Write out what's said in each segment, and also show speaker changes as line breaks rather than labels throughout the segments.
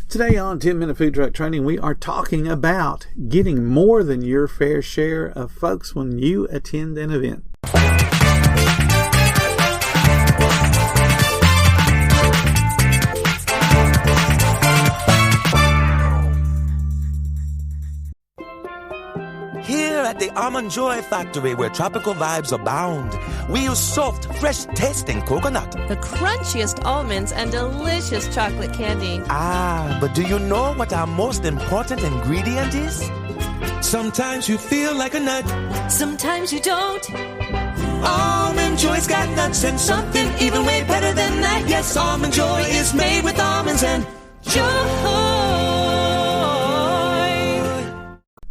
Today on 10-Minute Food Truck Training, we are talking about getting more than your fair share of folks when you attend an event.
Here at the Almond Joy Factory, where tropical vibes abound, we use soft, fresh-tasting coconut.
The crunchiest almonds and delicious chocolate candy.
But do you know what our most important ingredient is? Sometimes you feel like a nut.
Sometimes you don't.
Almond Joy's got nuts and something even way better than that. Yes, Almond Joy is made with almonds and joy.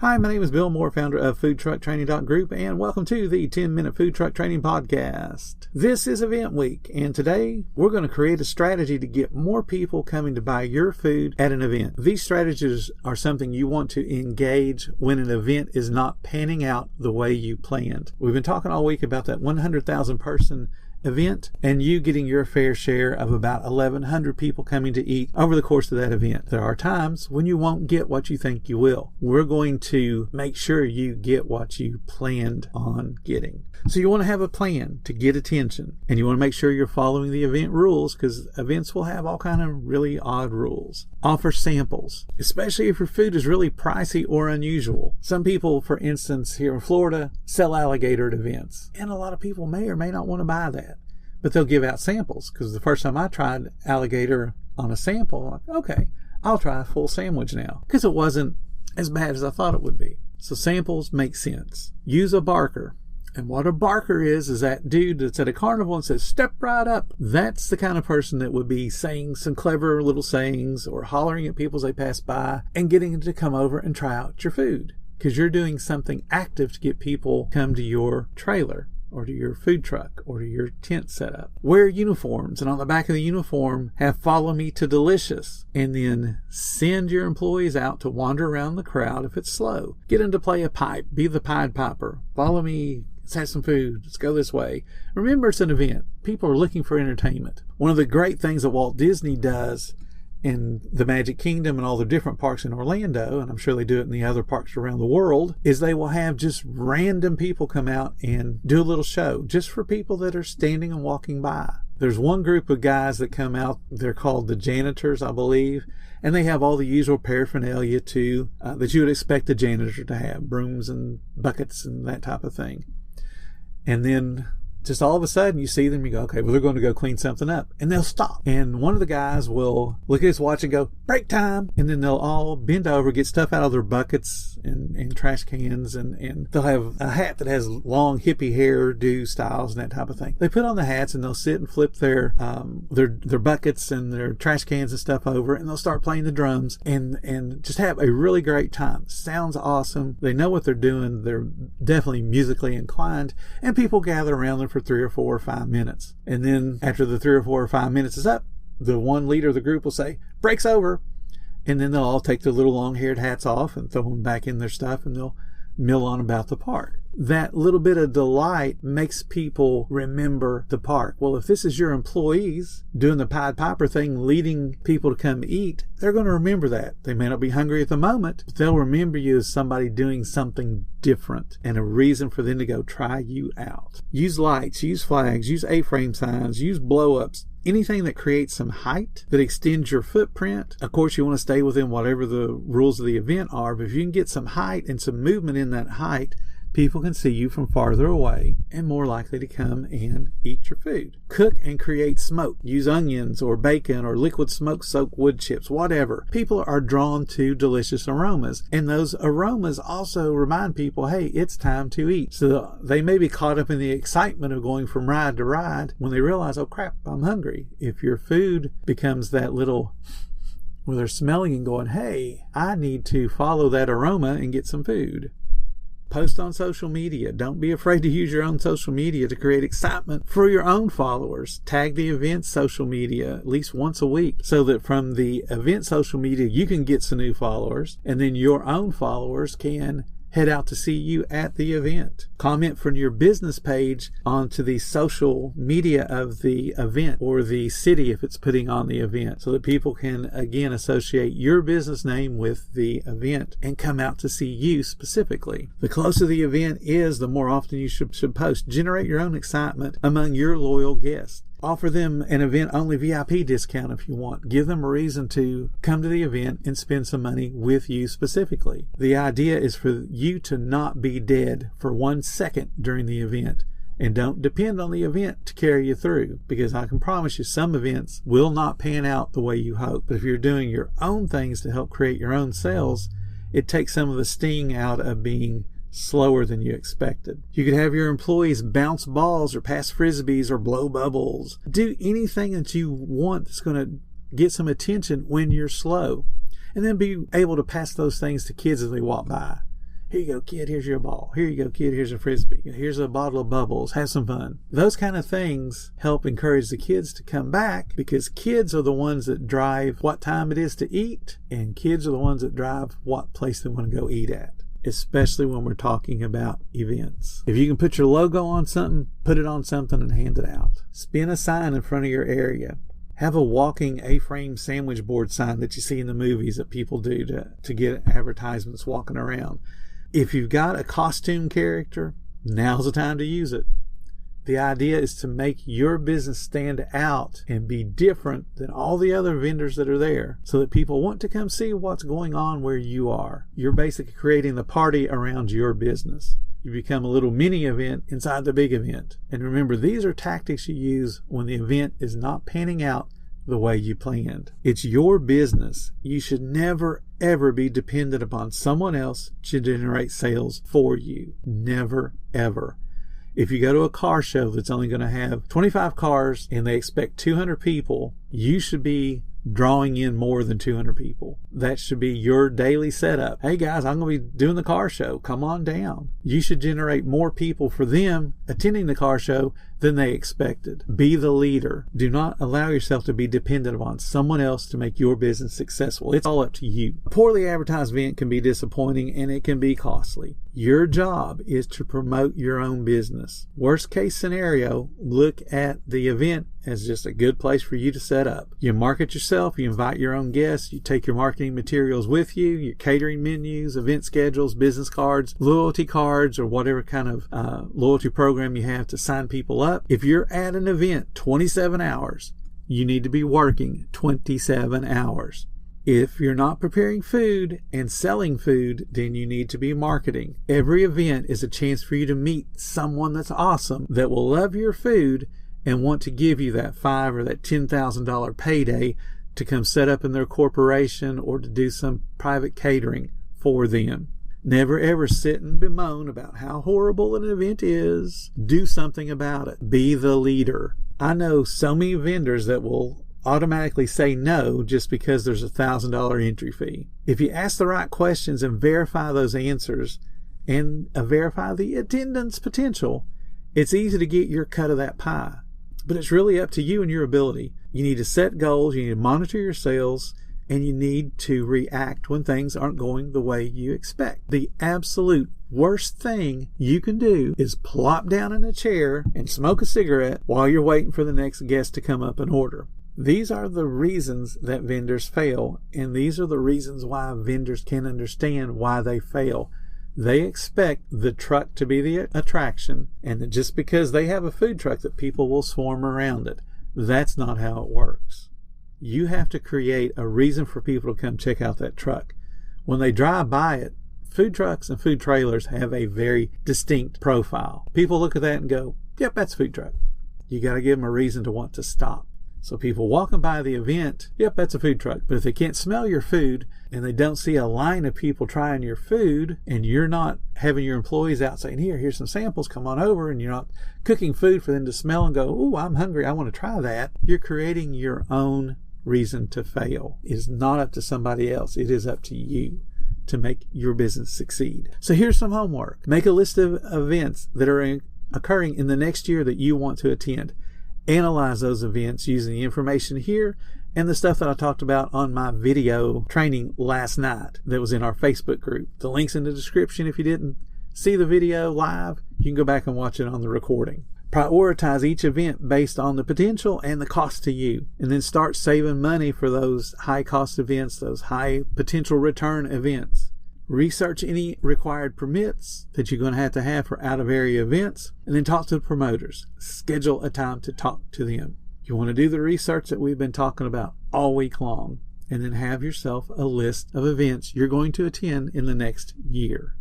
Hi, my name is Bill Moore, founder of foodtrucktraining.group, and welcome to the 10-Minute Food Truck Training Podcast. This is event week, and today we're going to create a strategy to get more people coming to buy your food at an event. These strategies are something you want to engage when an event is not panning out the way you planned. We've been talking all week about that 100,000 person event and you getting your fair share of about 1,100 people coming to eat over the course of that event. There are times when you won't get what you think you will. We're going to make sure you get what you planned on getting. So you want to have a plan to get attention, and you want to make sure you're following the event rules, because events will have all kind of really odd rules. Offer samples, especially if your food is really pricey or unusual. Some people, for instance, here in Florida, sell alligator at events, and a lot of people may or may not want to buy that, but they'll give out samples. Because the first time I tried alligator on a sample, I'm like, okay, I'll try a full sandwich now, because it wasn't as bad as I thought it would be. So samples make sense. Use a barker. And what a barker is that dude that's at a carnival and says, "Step right up." That's the kind of person that would be saying some clever little sayings or hollering at people as they pass by and getting them to come over and try out your food, because you're doing something active to get people come to your trailer or to your food truck or to your tent setup. Wear uniforms, and on the back of the uniform have "Follow me to Delicious," and then send your employees out to wander around the crowd if it's slow. Get them to play a pipe. Be the Pied Piper. Follow me. Let's have some food. Let's go this way. Remember, it's an event. People are looking for entertainment. One of the great things that Walt Disney does in the Magic Kingdom and all the different parks in Orlando, and I'm sure they do it in the other parks around the world, is they will have just random people come out and do a little show just for people that are standing and walking by. There's one group of guys that come out. They're called the janitors, I believe, and they have all the usual paraphernalia too that you would expect a janitor to have, brooms and buckets and that type of thing. And then just all of a sudden you see them, you go, okay, well, they're going to go clean something up. And they'll stop. And one of the guys will look at his watch and go, "Break time." And then they'll all bend over, get stuff out of their buckets and trash cans. And they'll have a hat that has long hippie hairdo styles and that type of thing. They put on the hats and they'll sit and flip their buckets and their trash cans and stuff over. And they'll start playing the drums and just have a really great time. Sounds awesome. They know what they're doing. They're definitely musically inclined. And people gather around them for 3 or 4 or 5 minutes. And then after the 3 or 4 or 5 minutes is up, the one leader of the group will say, "Break's over." And then they'll all take their little long-haired hats off and throw them back in their stuff, and they'll mill on about the park. That little bit of delight makes people remember the park. Well, if this is your employees doing the Pied Piper thing, leading people to come eat, they're going to remember that. They may not be hungry at the moment, but they'll remember you as somebody doing something different and a reason for them to go try you out. Use lights, use flags, use A-frame signs, use blow-ups. Anything that creates some height, that extends your footprint. Of course, you want to stay within whatever the rules of the event are, but if you can get some height and some movement in that height, people can see you from farther away and more likely to come and eat your food. Cook and create smoke. Use onions or bacon or liquid smoke-soaked wood chips, whatever. People are drawn to delicious aromas, and those aromas also remind people, hey, it's time to eat. So they may be caught up in the excitement of going from ride to ride when they realize, oh crap, I'm hungry. If your food becomes that little where they're smelling and going, hey, I need to follow that aroma and get some food. Post on social media. Don't be afraid to use your own social media to create excitement for your own followers. Tag the event social media at least once a week so that from the event social media you can get some new followers, and then your own followers can head out to see you at the event. Comment from your business page onto the social media of the event or the city if it's putting on the event, so that people can again associate your business name with the event and come out to see you specifically. The closer the event is, the more often you should post. Generate your own excitement among your loyal guests. Offer them an event-only VIP discount if you want. Give them a reason to come to the event and spend some money with you specifically. The idea is for you to not be dead for 1 second during the event. And don't depend on the event to carry you through, because I can promise you some events will not pan out the way you hope. But if you're doing your own things to help create your own sales, it takes some of the sting out of being slower than you expected. You could have your employees bounce balls or pass frisbees or blow bubbles. Do anything that you want that's going to get some attention when you're slow. And then be able to pass those things to kids as they walk by. Here you go, kid, here's your ball. Here you go, kid, here's a frisbee. Here's a bottle of bubbles. Have some fun. Those kind of things help encourage the kids to come back, because kids are the ones that drive what time it is to eat, and kids are the ones that drive what place they want to go eat at. Especially when we're talking about events. If you can put your logo on something, put it on something and hand it out. Spin a sign in front of your area. Have a walking A-frame sandwich board sign that you see in the movies that people do to get advertisements walking around. If you've got a costume character, now's the time to use it. The idea is to make your business stand out and be different than all the other vendors that are there, so that people want to come see what's going on where you are. You're basically creating the party around your business. You become a little mini event inside the big event. And remember, these are tactics you use when the event is not panning out the way you planned. It's your business. You should never, ever be dependent upon someone else to generate sales for you. Never, ever. If you go to a car show that's only going to have 25 cars and they expect 200 people, you should be drawing in more than 200 people. That should be your daily setup. Hey guys, I'm going to be doing the car show. Come on down. You should generate more people for them attending the car show than they expected. Be the leader. Do not allow yourself to be dependent upon someone else to make your business successful. It's all up to you. A poorly advertised event can be disappointing and it can be costly. Your job is to promote your own business. Worst case scenario, look at the event as just a good place for you to set up. You market yourself, you invite your own guests, you take your marketing materials with you, your catering menus, event schedules, business cards, loyalty cards, or whatever kind of loyalty program you have to sign people up. If you're at an event 27 hours, you need to be working 27 hours. If you're not preparing food and selling food, then you need to be marketing. Every event is a chance for you to meet someone that's awesome, that will love your food and want to give you that $5,000 or that $10,000 payday to come set up in their corporation or to do some private catering for them. Never ever sit and bemoan about how horrible an event is. Do something about it. Be the leader. I know so many vendors that will automatically say no just because there's a $1,000 entry fee. If you ask the right questions and verify those answers and verify the attendance potential, it's easy to get your cut of that pie. But it's really up to you and your ability. You need to set goals, you need to monitor your sales, and you need to react when things aren't going the way you expect. The absolute worst thing you can do is plop down in a chair and smoke a cigarette while you're waiting for the next guest to come up and order. These are the reasons that vendors fail, and these are the reasons why vendors can understand why they fail. They expect the truck to be the attraction, and that just because they have a food truck that people will swarm around it. That's not how it works. You have to create a reason for people to come check out that truck. When they drive by it, food trucks and food trailers have a very distinct profile. People look at that and go, yep, that's a food truck. You got to give them a reason to want to stop. So people walking by the event, yep, that's a food truck. But if they can't smell your food and they don't see a line of people trying your food, and you're not having your employees out saying, here's some samples, come on over, and you're not cooking food for them to smell and go, oh, I'm hungry, I want to try that. You're creating your own reason to fail. It is not up to somebody else. It is up to you to make your business succeed. So here's some homework. Make a list of events that are occurring in the next year that you want to attend. Analyze those events using the information here and the stuff that I talked about on my video training last night that was in our Facebook group. The link's in the description. If you didn't see the video live, you can go back and watch it on the recording. Prioritize each event based on the potential and the cost to you, and then start saving money for those high cost events, those high potential return events. Research any required permits that you're going to have for out of area events, and then talk to the promoters. Schedule a time to talk to them. You want to do the research that we've been talking about all week long, and then have yourself a list of events you're going to attend in the next year.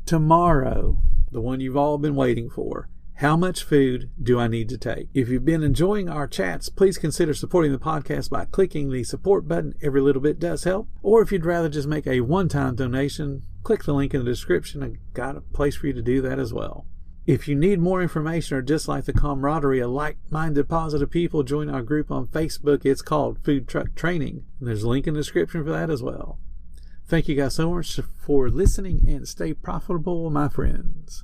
Tomorrow, the one you've all been waiting for. How much food do I need to take? If you've been enjoying our chats, please consider supporting the podcast by clicking the support button. Every little bit does help. Or if you'd rather just make a one-time donation, click the link in the description. I've got a place for you to do that as well. If you need more information or just like the camaraderie of like-minded positive people, join our group on Facebook. It's called Food Truck Training. And there's a link in the description for that as well. Thank you guys so much for listening, and stay profitable, my friends.